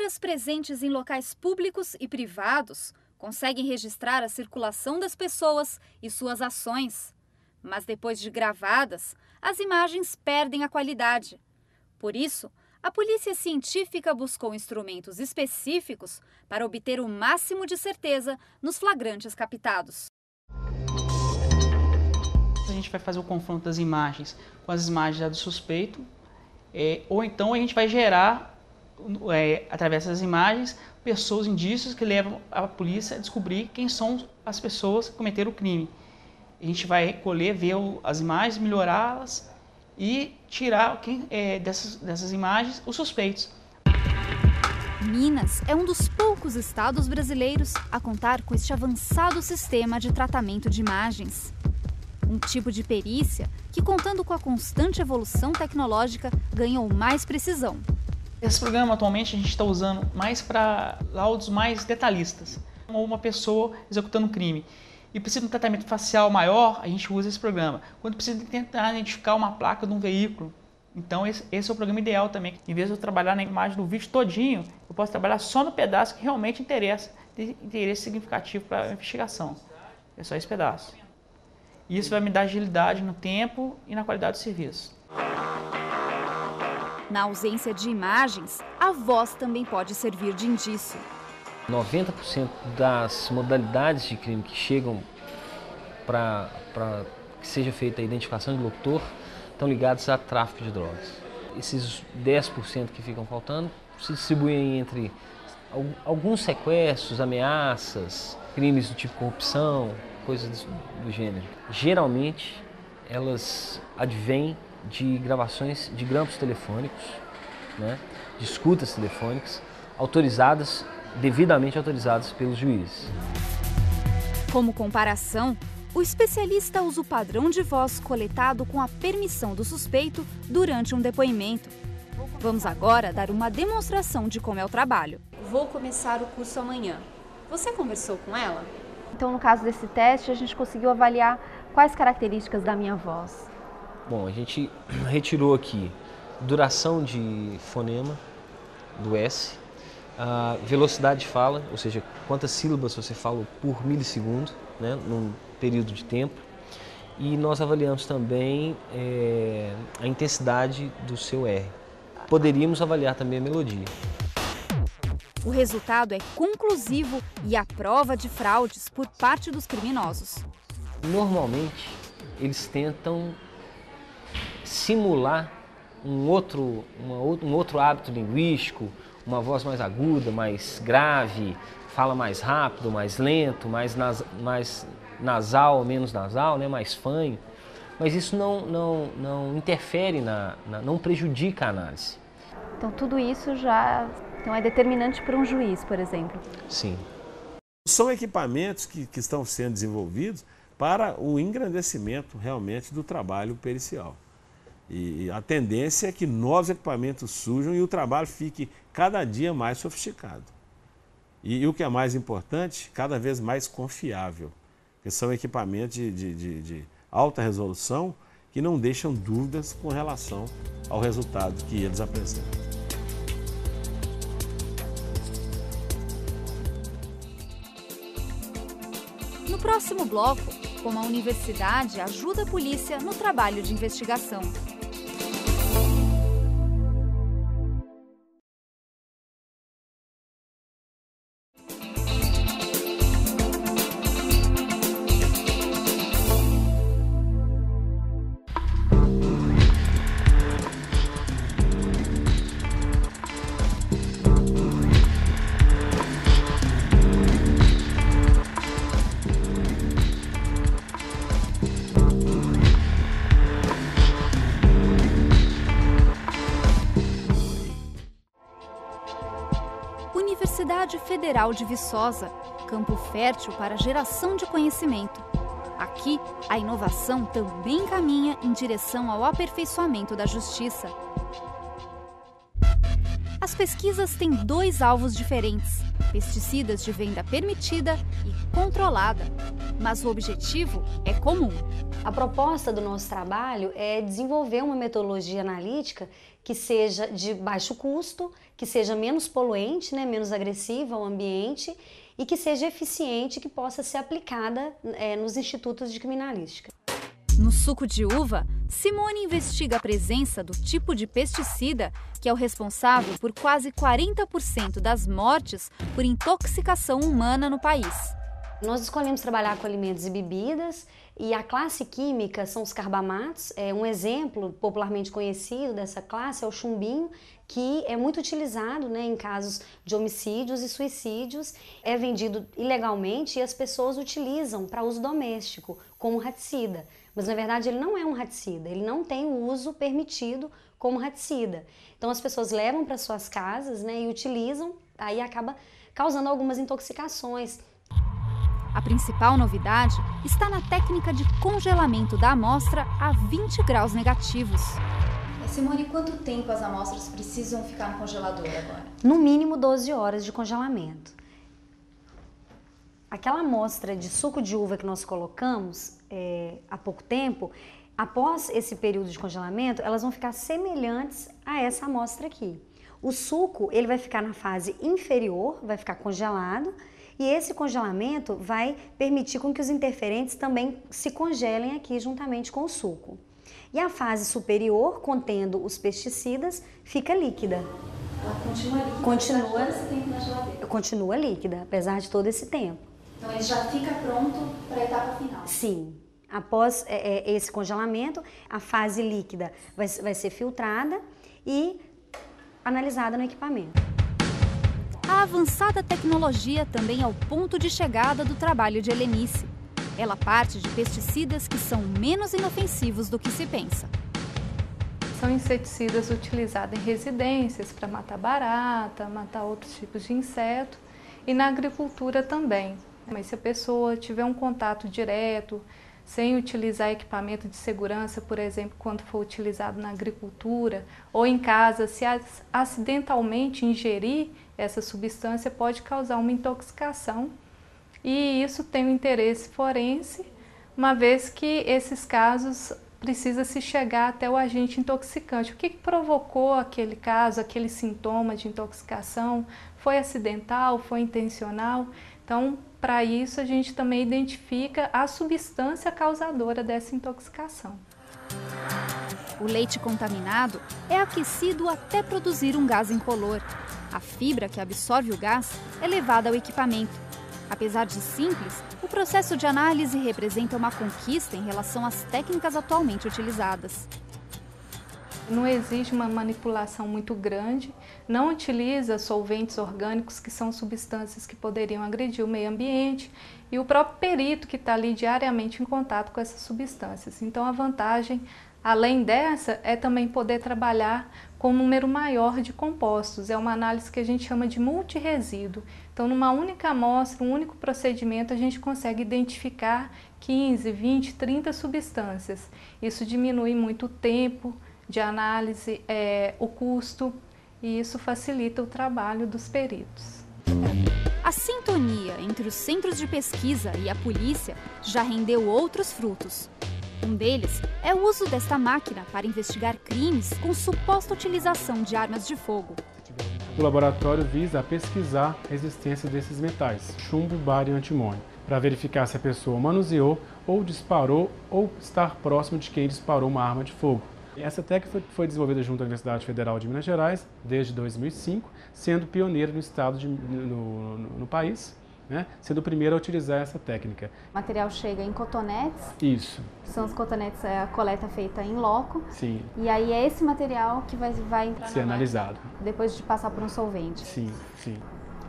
Câmeras presentes em locais públicos e privados conseguem registrar a circulação das pessoas e suas ações. Mas depois de gravadas, as imagens perdem a qualidade. Por isso, a polícia científica buscou instrumentos específicos para obter o máximo de certeza nos flagrantes captados. A gente vai fazer o confronto das imagens com as imagens do suspeito, ou então a gente vai gerar, através das imagens, pessoas, indícios que levam a polícia a descobrir quem são as pessoas que cometeram o crime. A gente vai recolher, ver as imagens, melhorá-las e tirar dessas imagens os suspeitos. Minas é um dos poucos estados brasileiros a contar com este avançado sistema de tratamento de imagens. Um tipo de perícia que, contando com a constante evolução tecnológica, ganhou mais precisão. Esse programa, atualmente, a gente está usando mais para laudos mais detalhistas. Uma pessoa executando um crime e precisa de um tratamento facial maior, a gente usa esse programa. Quando precisa tentar identificar uma placa de um veículo, então esse é o programa ideal também. Em vez de eu trabalhar na imagem do vídeo todinho, eu posso trabalhar só no pedaço que realmente interessa, tem interesse significativo para a investigação. É só esse pedaço. Isso vai me dar agilidade no tempo e na qualidade do serviço. Na ausência de imagens, a voz também pode servir de indício. 90% das modalidades de crime que chegam para que seja feita a identificação de locutor estão ligados a tráfico de drogas. Esses 10% que ficam faltando se distribuem entre alguns sequestros, ameaças, crimes do tipo corrupção, coisas do gênero. Geralmente, elas advêm de gravações de grampos telefônicos, né, de escutas telefônicas, devidamente autorizadas pelos juízes. Como comparação, o especialista usa o padrão de voz coletado com a permissão do suspeito durante um depoimento. Vamos agora dar uma demonstração de como é o trabalho. Vou começar o curso amanhã. Você conversou com ela? Então, no caso desse teste, a gente conseguiu avaliar quais características da minha voz. Bom, a gente retirou aqui duração de fonema do S, a velocidade de fala, ou seja, quantas sílabas você fala por milissegundo, né, num período de tempo. E nós avaliamos também a intensidade do seu R. Poderíamos avaliar também a melodia. O resultado é conclusivo e a prova de fraudes por parte dos criminosos. Normalmente, eles tentam simular um outro hábito linguístico, uma voz mais aguda, mais grave, fala mais rápido, mais lento, mais nasal, menos nasal, né, mais fanho. Mas isso não interfere, não prejudica a análise. Então tudo isso já é determinante para um juiz, por exemplo? Sim. São equipamentos que estão sendo desenvolvidos para o engrandecimento realmente do trabalho pericial. E a tendência é que novos equipamentos surjam e o trabalho fique cada dia mais sofisticado. E o que é mais importante, cada vez mais confiável. Porque são equipamentos de alta resolução que não deixam dúvidas com relação ao resultado que eles apresentam. No próximo bloco, como a universidade ajuda a polícia no trabalho de investigação. Universidade Federal de Viçosa, campo fértil para a geração de conhecimento. Aqui, a inovação também caminha em direção ao aperfeiçoamento da justiça. As pesquisas têm dois alvos diferentes: pesticidas de venda permitida e controlada. mas o objetivo é comum. A proposta do nosso trabalho é desenvolver uma metodologia analítica que seja de baixo custo, que seja menos poluente, né, menos agressiva ao ambiente e que seja eficiente, que possa ser aplicada nos institutos de criminalística. No suco de uva, Simone investiga a presença do tipo de pesticida que é o responsável por quase 40% das mortes por intoxicação humana no país. Nós escolhemos trabalhar com alimentos e bebidas e a classe química são os carbamatos. Um exemplo popularmente conhecido dessa classe é o chumbinho, que é muito utilizado, né, em casos de homicídios e suicídios. É vendido ilegalmente e as pessoas utilizam para uso doméstico como raticida. Mas na verdade ele não é um raticida, ele não tem o uso permitido como raticida. Então as pessoas levam para suas casas, né, e utilizam, aí acaba causando algumas intoxicações. A principal novidade está na técnica de congelamento da amostra a 20 graus negativos. Simone, quanto tempo as amostras precisam ficar no congelador agora? No mínimo 12 horas de congelamento. Aquela amostra de suco de uva que nós colocamos há pouco tempo, após esse período de congelamento, elas vão ficar semelhantes a essa amostra aqui. O suco ele vai ficar na fase inferior, vai ficar congelado, e esse congelamento vai permitir com que os interferentes também se congelem aqui juntamente com o suco. E a fase superior, contendo os pesticidas, fica líquida. Ela continua líquida? Esse tempo na geladeira? Continua líquida, apesar de todo esse tempo. Então ele já fica pronto para a etapa final? Sim. Após esse congelamento, a fase líquida vai ser filtrada e analisada no equipamento. A avançada tecnologia também é o ponto de chegada do trabalho de Helenice. Ela parte de pesticidas que são menos inofensivos do que se pensa. São inseticidas utilizados em residências para matar barata, matar outros tipos de inseto e na agricultura também. Mas se a pessoa tiver um contato direto, sem utilizar equipamento de segurança, por exemplo, quando for utilizado na agricultura ou em casa, se acidentalmente ingerir essa substância, pode causar uma intoxicação. E isso tem um interesse forense, uma vez que esses casos precisa se chegar até o agente intoxicante. O que provocou aquele caso, aquele sintoma de intoxicação? Foi acidental? Foi intencional? Então, para isso, a gente também identifica a substância causadora dessa intoxicação. O leite contaminado é aquecido até produzir um gás incolor. A fibra que absorve o gás é levada ao equipamento. Apesar de simples, o processo de análise representa uma conquista em relação às técnicas atualmente utilizadas. Não exige uma manipulação muito grande, não utiliza solventes orgânicos, que são substâncias que poderiam agredir o meio ambiente, e o próprio perito que está ali diariamente em contato com essas substâncias. Então a vantagem, além dessa, é também poder trabalhar com um número maior de compostos. É uma análise que a gente chama de multiresíduo. Então, numa única amostra, um único procedimento, a gente consegue identificar 15, 20, 30 substâncias. Isso diminui muito o tempo de análise, o custo, e isso facilita o trabalho dos peritos. A sintonia entre os centros de pesquisa e a polícia já rendeu outros frutos. Um deles é o uso desta máquina para investigar crimes com suposta utilização de armas de fogo. O laboratório visa pesquisar a existência desses metais, chumbo, bário e antimônio, para verificar se a pessoa manuseou ou disparou ou estar próximo de quem disparou uma arma de fogo. Essa técnica foi desenvolvida junto à Universidade Federal de Minas Gerais desde 2005, sendo pioneira no estado no país, né? Sendo o primeiro a utilizar essa técnica. O material chega em cotonetes. Isso. São os cotonetes, a coleta feita em loco. Sim. E aí é esse material que vai entrar ser analisado. Depois de passar por um solvente. Sim, sim.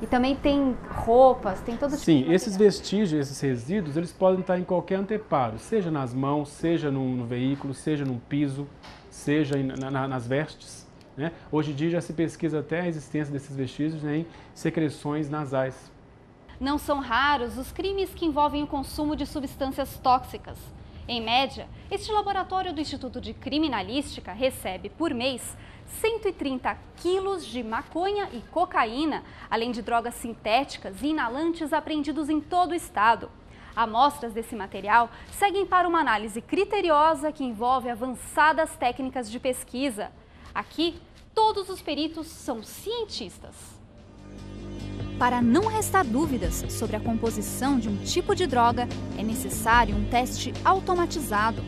E também tem roupas, tem todo tipo de material. Esses vestígios, esses resíduos, eles podem estar em qualquer anteparo, seja nas mãos, seja no veículo, seja num piso, seja nas vestes, né? Hoje em dia já se pesquisa até a existência desses vestígios, né, em secreções nasais. Não são raros os crimes que envolvem o consumo de substâncias tóxicas. Em média, este laboratório do Instituto de Criminalística recebe, por mês, 130 quilos de maconha e cocaína, além de drogas sintéticas e inalantes apreendidos em todo o estado. Amostras desse material seguem para uma análise criteriosa que envolve avançadas técnicas de pesquisa. Aqui, todos os peritos são cientistas. Para não restar dúvidas sobre a composição de um tipo de droga, é necessário um teste automatizado.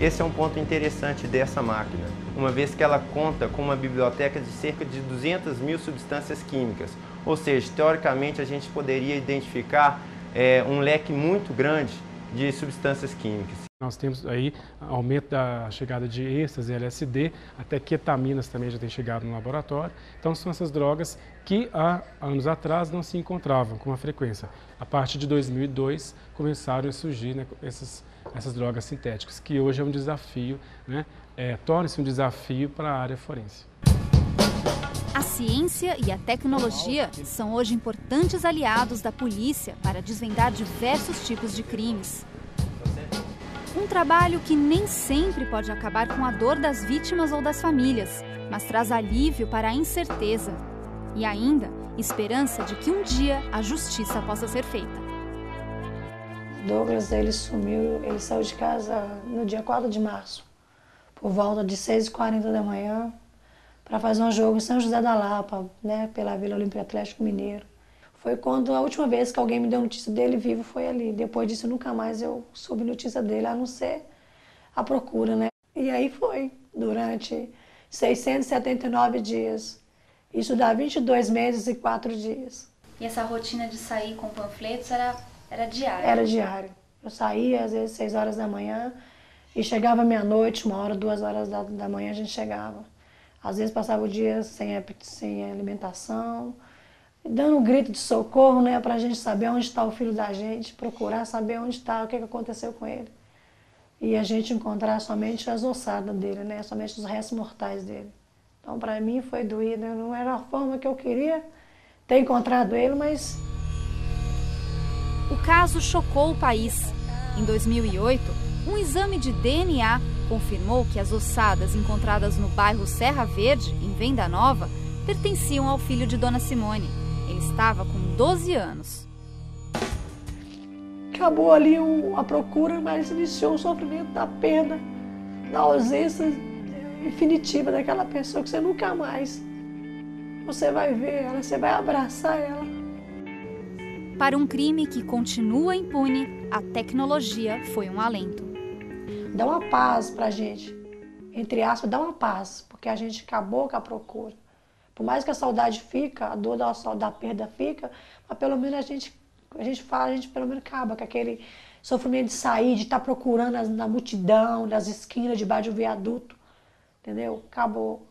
Esse é um ponto interessante dessa máquina, uma vez que ela conta com uma biblioteca de cerca de 200 mil substâncias químicas. Ou seja, teoricamente a gente poderia identificar um leque muito grande de substâncias químicas. Nós temos aí aumento da chegada de êxtase, LSD, até ketaminas também já tem chegado no laboratório. Então são essas drogas que há anos atrás não se encontravam com uma frequência. A partir de 2002 começaram a surgir, né, essas drogas sintéticas, que hoje é um desafio, né, torna-se um desafio para a área forense. A ciência e a tecnologia são hoje importantes aliados da polícia para desvendar diversos tipos de crimes. Um trabalho que nem sempre pode acabar com a dor das vítimas ou das famílias, mas traz alívio para a incerteza e ainda esperança de que um dia a justiça possa ser feita. Douglas, ele sumiu, ele saiu de casa no dia 4 de março, por volta de 6h40 da manhã, para fazer um jogo em São José da Lapa, né, pela Vila Olímpica Atlético Mineiro. Foi quando a última vez que alguém me deu notícia dele vivo foi ali. Depois disso, nunca mais eu soube notícia dele, a não ser a procura, né? E aí foi, durante 679 dias. Isso dá 22 meses e 4 dias. E essa rotina de sair com panfletos era diária? Era diária. Eu saía, às vezes, 6 horas da manhã e chegava meia-noite, 1h, 2h da manhã a gente chegava. Às vezes passava o dia sem alimentação, dando um grito de socorro, né, para a gente saber onde está o filho da gente, procurar saber onde está, o que aconteceu com ele. E a gente encontrar somente as ossadas dele, né, somente os restos mortais dele. Então, para mim foi doído, não era a forma que eu queria ter encontrado ele, mas... O caso chocou o país. Em 2008, um exame de DNA confirmou que as ossadas encontradas no bairro Serra Verde, em Venda Nova, pertenciam ao filho de Dona Simone. Ele estava com 12 anos. Acabou ali a procura, mas iniciou o sofrimento da perda, da ausência definitiva daquela pessoa que você nunca mais você vai ver ela, você vai abraçar ela. Para um crime que continua impune, a tecnologia foi um alento. Dá uma paz pra gente, entre aspas, dá uma paz, porque a gente acabou com a procura. Por mais que a saudade fica, a dor da perda fica, mas pelo menos a gente pelo menos acaba com aquele sofrimento de sair, de estar procurando na multidão, nas esquinas, debaixo do viaduto, entendeu? Acabou.